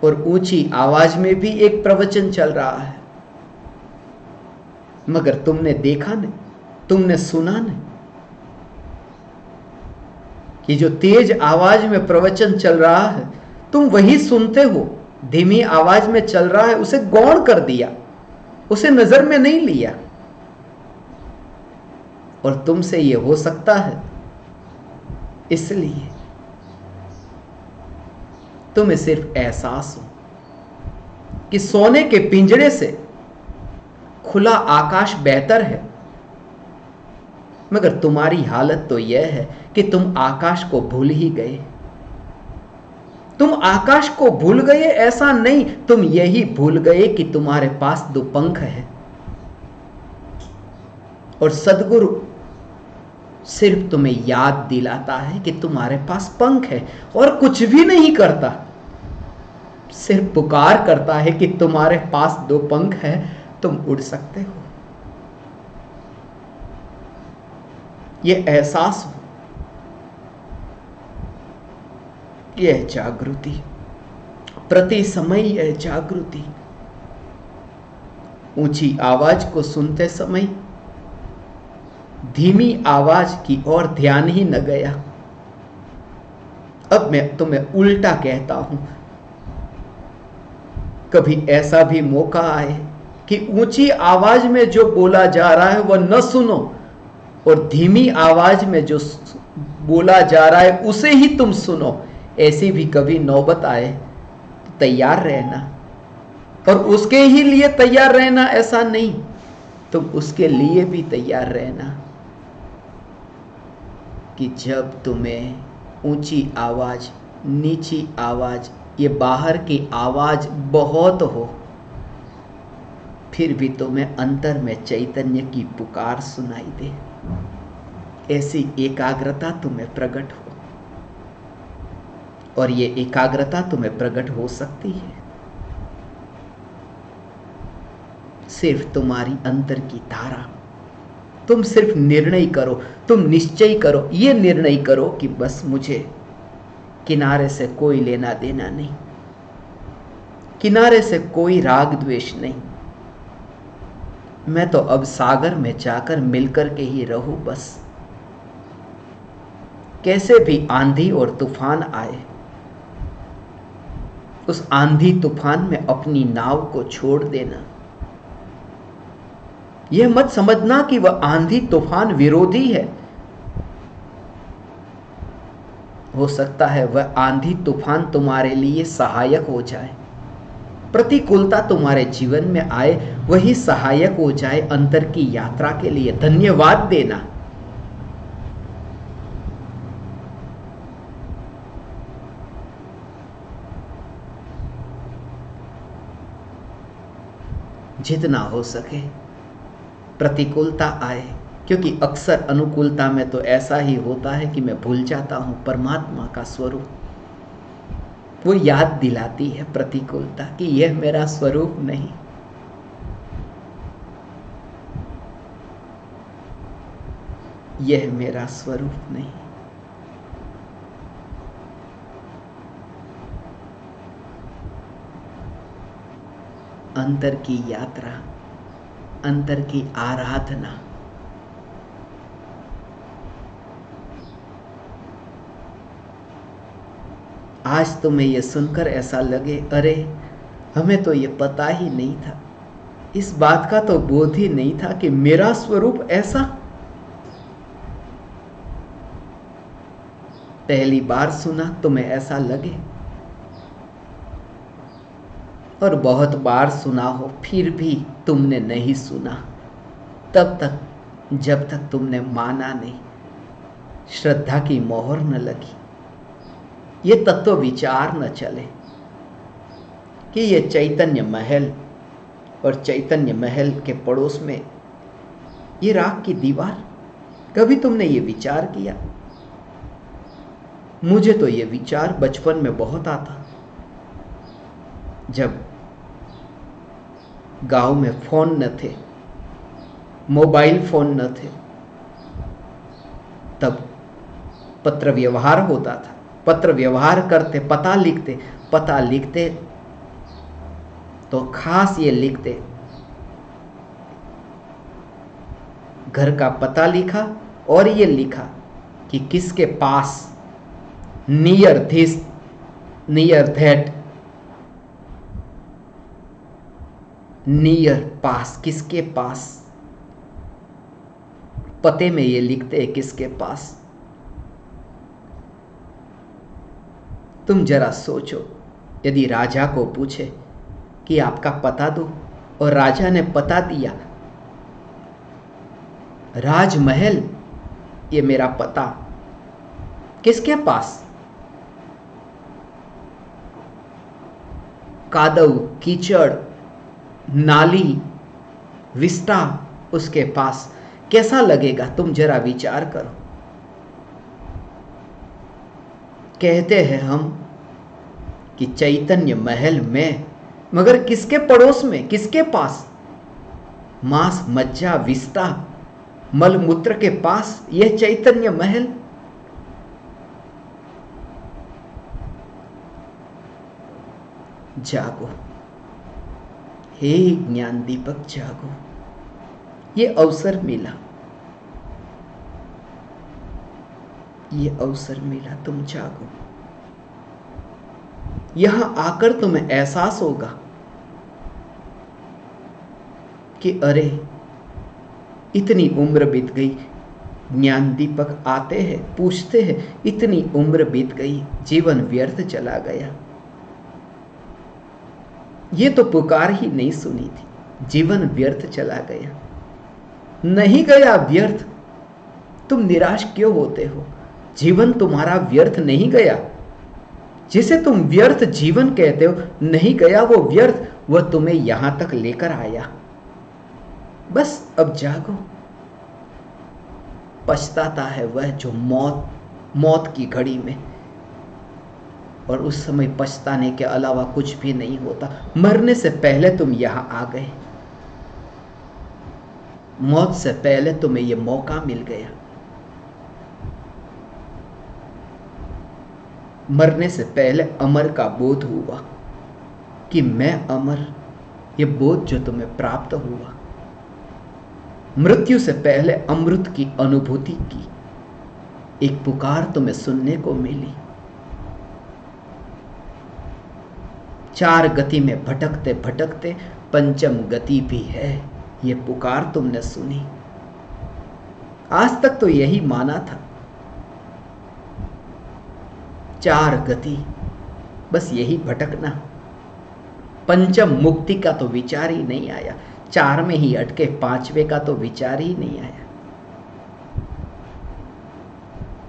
और ऊंची आवाज में भी एक प्रवचन चल रहा है, मगर तुमने देखा नहीं, तुमने सुना नहीं कि जो तेज आवाज में प्रवचन चल रहा है तुम वही सुनते हो। धीमी आवाज में चल रहा है उसे गौण कर दिया, उसे नजर में नहीं लिया। और तुमसे ये हो सकता है इसलिए तुम्हें सिर्फ एहसास हो कि सोने के पिंजरे से खुला आकाश बेहतर है, मगर तुम्हारी हालत तो यह है कि तुम आकाश को भूल ही गए। तुम आकाश को भूल गए ऐसा नहीं, तुम यही भूल गए कि तुम्हारे पास 2 पंख हैं। और सद्गुरु सिर्फ तुम्हें याद दिलाता है कि तुम्हारे पास पंख है, और कुछ भी नहीं करता, सिर्फ पुकार करता है कि तुम्हारे पास 2 पंख है, तुम उड़ सकते हो। यह एहसास हो, यह जागृति, प्रति समय यह जागृति। ऊंची आवाज को सुनते समय धीमी आवाज की ओर ध्यान ही न गया। अब मैं तुम्हें उल्टा कहता हूं, कभी ऐसा भी मौका आए कि ऊंची आवाज में जो बोला जा रहा है वह न सुनो, और धीमी आवाज में जो बोला जा रहा है उसे ही तुम सुनो, ऐसी भी कभी नौबत आए तो तैयार रहना। और उसके ही लिए तैयार रहना ऐसा नहीं, तुम उसके लिए भी तैयार रहना कि जब तुम्हें ऊंची आवाज, नीची आवाज, ये बाहर की आवाज बहुत हो, फिर भी तुम्हें अंतर में चैतन्य की पुकार सुनाई दे, ऐसी एकाग्रता तुम्हें प्रकट हो। और ये एकाग्रता तुम्हें प्रकट हो सकती है सिर्फ तुम्हारी अंतर की धारा। तुम सिर्फ निर्णय करो, तुम निश्चय करो, ये निर्णय करो कि बस मुझे किनारे से कोई लेना देना नहीं, किनारे से कोई राग द्वेष नहीं। मैं तो अब सागर में जाकर मिलकर के ही रहूं बस। कैसे भी आंधी और तूफान आए, उस आंधी तूफान में अपनी नाव को छोड़ देना। यह मत समझना कि वह आंधी तूफान विरोधी है। हो सकता है वह आंधी तूफान तुम्हारे लिए सहायक हो जाए। प्रतिकूलता तुम्हारे जीवन में आए, वही सहायक हो जाए अंतर की यात्रा के लिए। धन्यवाद देना। जितना हो सके प्रतिकूलता आए, क्योंकि अक्सर अनुकूलता में तो ऐसा ही होता है कि मैं भूल जाता हूं परमात्मा का स्वरूप। वो याद दिलाती है प्रतिकूलता कि यह मेरा स्वरूप नहीं। यह मेरा स्वरूप नहीं। अंतर की यात्रा, अंतर की आराधना। आज तुम्हें यह सुनकर ऐसा लगे, अरे हमें तो यह पता ही नहीं था, इस बात का तो बोध ही नहीं था कि मेरा स्वरूप ऐसा। पहली बार सुना तुम्हें ऐसा लगे, और बहुत बार सुना हो फिर भी तुमने नहीं सुना, तब तक जब तक तुमने माना नहीं, श्रद्धा की मोहर न लगी, ये तत्व विचार न चले कि ये चैतन्य महल और चैतन्य महल के पड़ोस में ये राख की दीवार। कभी तुमने ये विचार किया? मुझे तो ये विचार बचपन में बहुत आता, जब गांव में फोन न थे, मोबाइल फोन न थे, तब पत्र व्यवहार होता था। पत्र व्यवहार करते, पता लिखते तो खास ये लिखते, घर का पता लिखा और ये लिखा कि किसके पास, near this near that, near पास, किसके पास, पते में ये लिखते हैं किसके पास। तुम जरा सोचो, यदि राजा को पूछे कि आपका पता दो और राजा ने पता दिया, राजमहल ये मेरा पता, किसके पास? कादव, कीचड़, नाली, विस्टा उसके पास। कैसा लगेगा? तुम जरा विचार करो। कहते हैं हम कि चैतन्य महल में, मगर किसके पड़ोस में, किसके पास? मांस, मज्जा, विस्ता, मलमूत्र के पास यह चैतन्य महल। जागो हे ज्ञान दीपक, जागो। ये अवसर मिला, ये अवसर मिला, तुम जागो। यहां आकर तुम्हें एहसास होगा कि अरे इतनी उम्र बीत गई। ज्ञान दीपक आते हैं, पूछते हैं, इतनी उम्र बीत गई, जीवन व्यर्थ चला गया। ये तो पुकार ही नहीं सुनी थी, जीवन व्यर्थ चला गया। नहीं गया व्यर्थ, तुम निराश क्यों होते हो? जीवन तुम्हारा व्यर्थ नहीं गया। जिसे तुम व्यर्थ जीवन कहते हो, नहीं गया वो व्यर्थ, वह तुम्हें यहां तक लेकर आया। बस अब जागो। पछताता है वह जो मौत की घड़ी में, और उस समय पछताने के अलावा कुछ भी नहीं होता। मरने से पहले तुम यहां आ गए। मौत से पहले तुम्हें यह मौका मिल गया। मरने से पहले अमर का बोध हुआ कि मैं अमर, ये बोध जो तुम्हें प्राप्त हुआ। मृत्यु से पहले अमृत की अनुभूति की एक पुकार तुम्हें सुनने को मिली। 4 गति में भटकते भटकते पंचम गति भी है, ये पुकार तुमने सुनी। आज तक तो यही माना था, 4 गति, बस यही भटकना। पंचम मुक्ति का तो विचार ही नहीं आया, 4 में ही अटके, 5वें का तो विचार ही नहीं आया।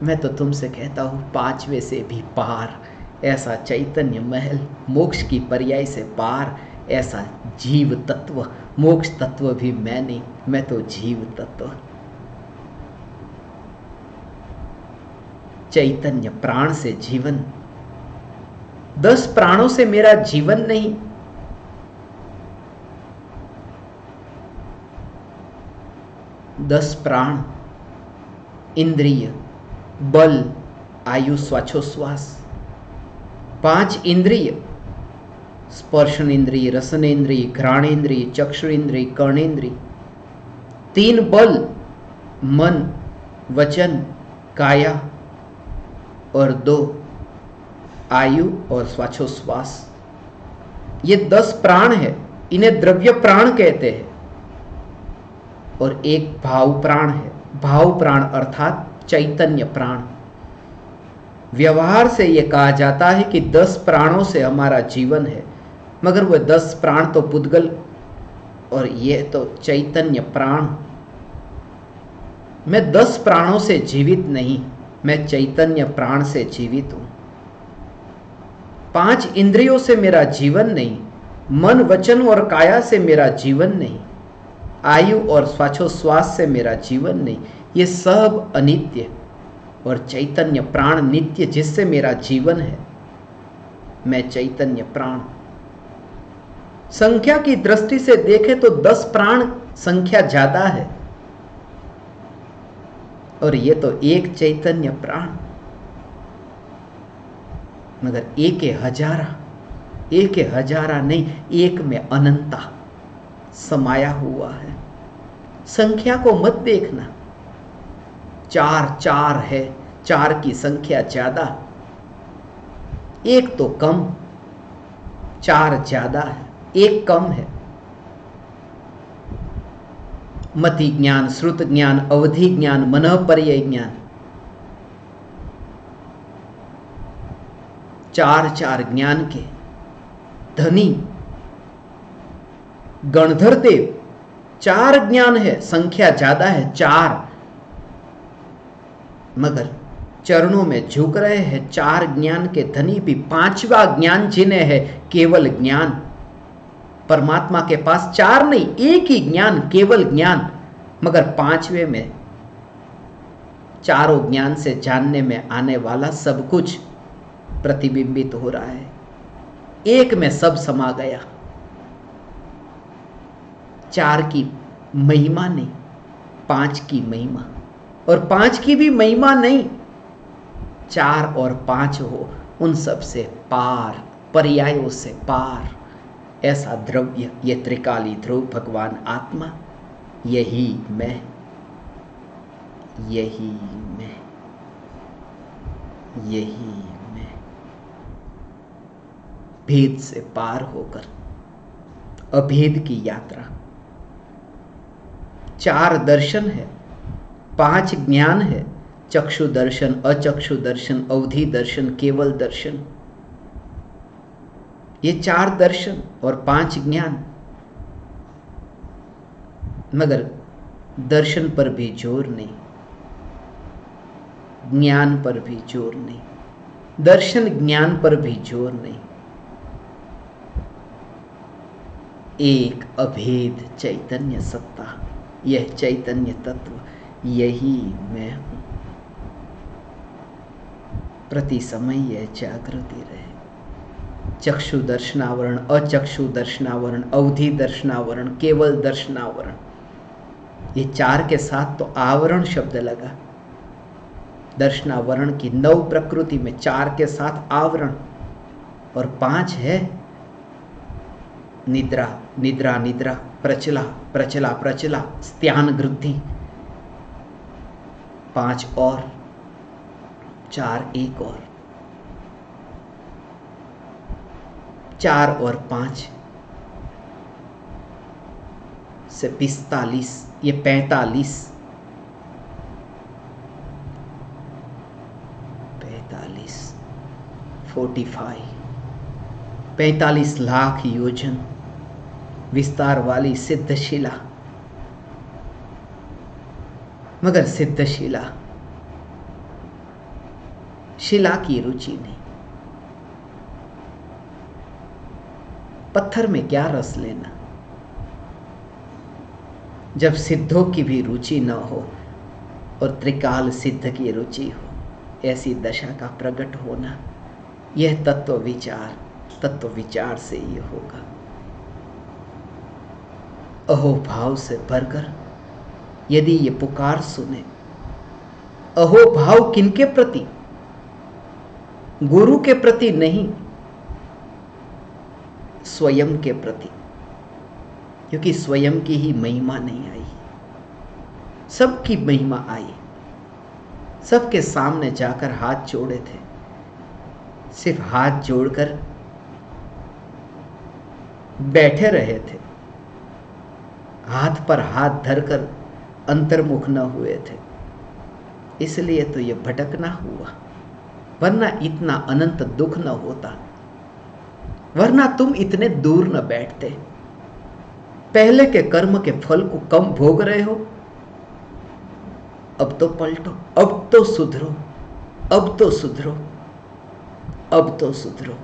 मैं तो तुमसे कहता हूं 5वें से भी पार, ऐसा चैतन्य महल, मोक्ष की पर्याय से पार, ऐसा जीव तत्व। मोक्ष तत्व भी मैं नहीं, मैं तो जीव तत्व। चैतन्य प्राण से जीवन, 10 प्राणों से मेरा जीवन नहीं। दस प्राण, इंद्रिय, बल, आयु, श्वासोश्वास, 5 इंद्रिय, स्पर्शन इंद्रिय, रसन इंद्रिय, घ्राण इंद्रिय, चक्षु इंद्रिय, कर्णेंद्रिय, 3 बल, मन, वचन, काया, और 2 आयु और श्वासोश्वास। ये 10 प्राण है, इन्हें द्रव्य प्राण कहते हैं। और एक भाव प्राण है, भाव प्राण अर्थात चैतन्य प्राण। व्यवहार से यह कहा जाता है कि 10 प्राणों से हमारा जीवन है, मगर वह 10 प्राण तो पुद्गल और यह तो चैतन्य प्राण। मैं 10 प्राणों से जीवित नहीं, मैं चैतन्य प्राण से जीवित हूं। 5 इंद्रियों से मेरा जीवन नहीं, मन, वचन और काया से मेरा जीवन नहीं, आयु और श्वासोश्वास से मेरा जीवन नहीं। ये सब अनित्य, और चैतन्य प्राण नित्य, जिससे मेरा जीवन है। मैं चैतन्य प्राण। संख्या की दृष्टि से देखें तो 10 प्राण संख्या ज्यादा है, और ये तो एक चैतन्य प्राण, मगर एक हजारा, एक हजारा नहीं, एक में अनंता समाया हुआ है। संख्या को मत देखना, 4 है, 4 की संख्या ज्यादा, एक तो कम, 4 ज्यादा है, एक कम है। मति ज्ञान, श्रुत ज्ञान, अवधि ज्ञान, मनःपर्यय ज्ञान, 4 ज्ञान के धनी गणधर देव। 4 ज्ञान है, संख्या ज्यादा है, 4, मगर चरणों में झुक रहे हैं 4 ज्ञान के धनी भी। 5वां ज्ञान जिन्हें है केवल ज्ञान। परमात्मा के पास 4 नहीं, एक ही ज्ञान, केवल ज्ञान, मगर 5वें में चारों ज्ञान से जानने में आने वाला सब कुछ प्रतिबिंबित हो रहा है। एक में सब समा गया। 4 की महिमा नहीं, 5 की महिमा, और 5 की भी महिमा नहीं, 4 और 5 हो, उन सब से पार, पर्यायों से पार। ऐसा द्रव्य, ये त्रिकाली ध्रुव भगवान आत्मा, यही मैं, यही मैं, यही मैं। भेद से पार होकर अभेद की यात्रा। 4 दर्शन है, 5 ज्ञान है, चक्षु दर्शन, अचक्षु दर्शन, अवधि दर्शन, केवल दर्शन। ये 4 दर्शन और 5 ज्ञान, मगर दर्शन पर भी जोर नहीं, ज्ञान पर भी जोर नहीं, दर्शन ज्ञान पर भी जोर नहीं। एक अभेद चैतन्य सत्ता, यह चैतन्य तत्व, यही मैं हूं। प्रति समय यह जागृति रहे। चक्षु दर्शनावरण, अचक्षु दर्शनावरण, अवधि दर्शनावरण, केवल दर्शनावरण, ये 4 के साथ तो आवरण शब्द लगा। दर्शनावरण की 9 प्रकृति में 4 के साथ आवरण, और 5 है निद्रा, निद्रा निद्रा, प्रचला प्रचला प्रचला, स्त्यान गृद्धि। 5 और 4 एक और, 4 और 5 से 45, ये 45, 45 45 लाख योजन विस्तार वाली सिद्धशिला। मगर सिद्धशिला शिला की रुचि नहीं। पत्थर में क्या रस लेना जब सिद्धों की भी रुचि न हो और त्रिकाल सिद्ध की रुचि हो। ऐसी दशा का प्रकट होना, यह तत्व विचार से ही होगा। अहो भाव से भरकर यदि ये पुकार सुने, अहो भाव किनके प्रति? गुरु के प्रति नहीं, स्वयं के प्रति, क्योंकि स्वयं की ही महिमा नहीं आई, सबकी महिमा आई। सबके सामने जाकर हाथ जोड़े थे, सिर्फ हाथ जोड़कर बैठे रहे थे, हाथ पर हाथ धरकर अंतर्मुख न हुए थे। इसलिए तो ये भटकना हुआ, वरना इतना अनंत दुख न होता, वरना तुम इतने दूर न बैठते। पहले के कर्म के फल को कम भोग रहे हो, अब तो पलटो, अब तो सुधरो, अब तो सुधरो, अब तो सुधरो।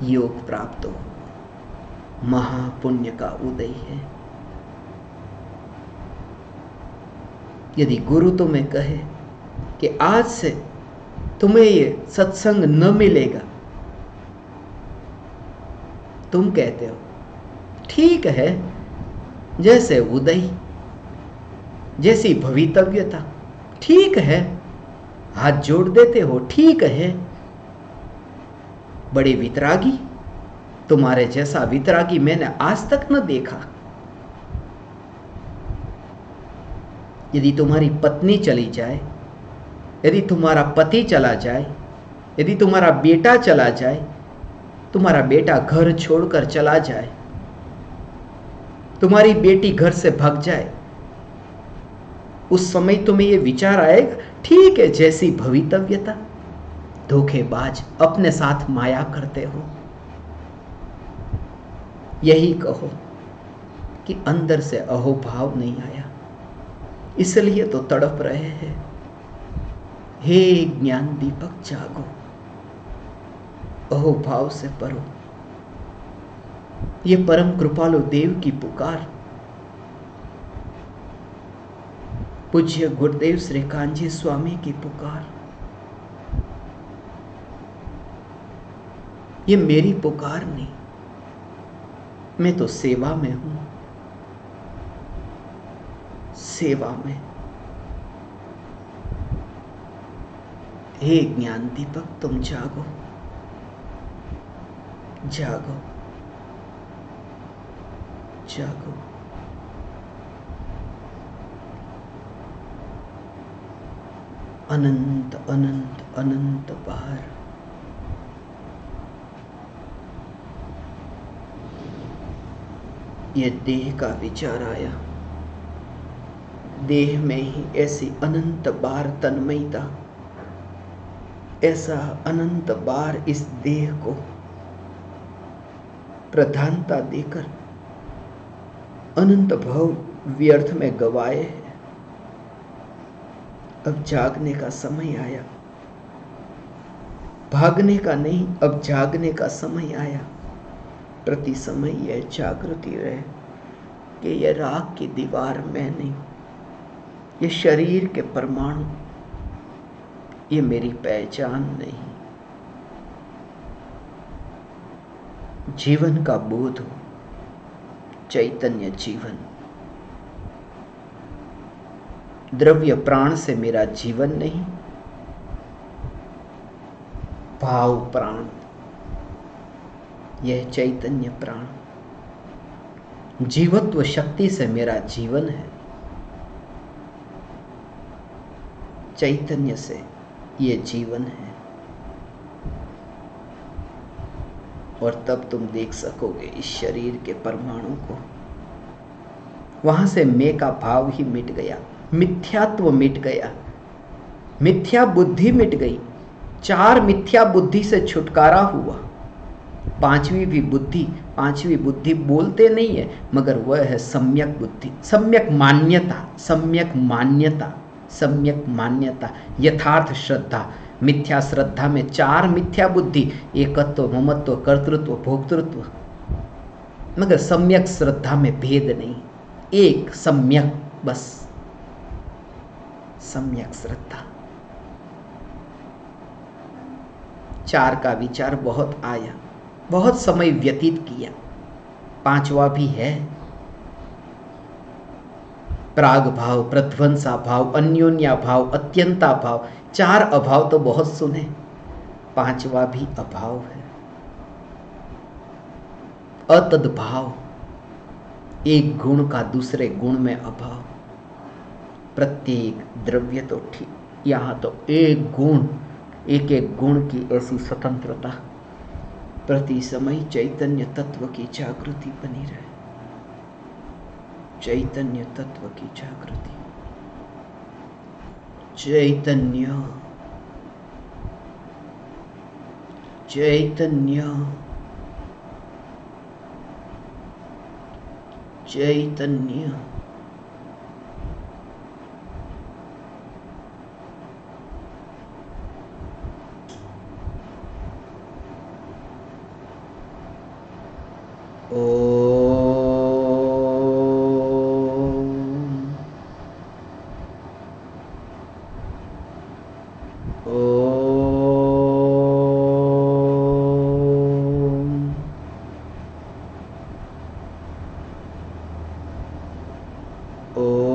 योग प्राप्त हो, महापुण्य का उदय है। यदि गुरु तुम्हें कहे कि आज से तुम्हें ये सत्संग न मिलेगा, तुम कहते हो ठीक है, जैसे उदय, जैसी भवितव्यता, ठीक है, हाथ जोड़ देते हो, ठीक है। बड़े वितरागी, तुम्हारे जैसा वितरागी मैंने आज तक न देखा। यदि तुम्हारी पत्नी चली जाए, यदि तुम्हारा पति चला जाए, यदि तुम्हारा बेटा चला जाए, तुम्हारा बेटा घर छोड़कर चला जाए, तुम्हारी बेटी घर से भाग जाए, उस समय तुम्हें यह विचार आएगा ठीक है, जैसी भवितव्यता। धोखेबाज, अपने साथ माया करते हो। यही कहो कि अंदर से अहोभाव नहीं आया, इसलिए तो तड़प रहे हैं। हे ज्ञान दीपक जागो, अहोभाव से परो। ये परम कृपालु देव की पुकार, पूज्य गुरुदेव श्री कांजी स्वामी की पुकार, ये मेरी पुकार नहीं। मैं तो सेवा में हूं, सेवा में। हे ज्ञान दीपक, तुम जागो, जागो, जागो। अनंत अनंत अनंत बार ये देह का विचार आया, देह में ही ऐसी अनंत बार तन्मयता, ऐसा अनंत बार इस देह को प्रधानता देकर अनंत भाव व्यर्थ में गवाए हैं। अब जागने का समय आया, भागने का नहीं, अब जागने का समय आया। प्रति समय यह जागृति रहे कि यह राख की दीवार में नहीं, ये शरीर के परमाणु, ये मेरी पहचान नहीं। जीवन का बोध हो, चैतन्य जीवन। द्रव्य प्राण से मेरा जीवन नहीं, भाव प्राण, यह चैतन्य प्राण। जीवत्व शक्ति से मेरा जीवन है, चैतन्य से ये जीवन है। और तब तुम देख सकोगे इस शरीर के परमाणु को। वहां से मैं का भाव ही मिट गया, मिथ्यात्व मिट गया, मिथ्या बुद्धि मिट गई। 4 मिथ्या बुद्धि से छुटकारा हुआ। पांचवी बुद्धि बोलते नहीं है, मगर वह है सम्यक बुद्धि, सम्यक मान्यता, सम्यक मान्यता, सम्यक मान्यता, यथार्थ श्रद्धा। मिथ्या श्रद्धा में 4 मिथ्या बुद्धि, एकत्व, ममत्व, कर्तृत्व, भोक्तृत्व, मगर सम्यक श्रद्धा में भेद नहीं, एक सम्यक, बस सम्यक श्रद्धा। 4 का विचार बहुत आया, बहुत समय व्यतीत किया। 5वां भी है, प्राग भाव, प्रध्वंसा भाव, अन्योन्या भाव, अत्यंता भाव। 4 अभाव तो बहुत सुने, 5वां भी अभाव है, अतद्भाव, एक गुण का दूसरे गुण में अभाव। प्रत्येक द्रव्य तो ठीक, यहां तो एक गुण, एक एक गुण की ऐसी स्वतंत्रता। प्रति समय चैतन्य तत्व की जागृति बनी रहे, चैतन्य तत्व की जागृति। चैतन्य, चैतन्य, चैतन्य। ओ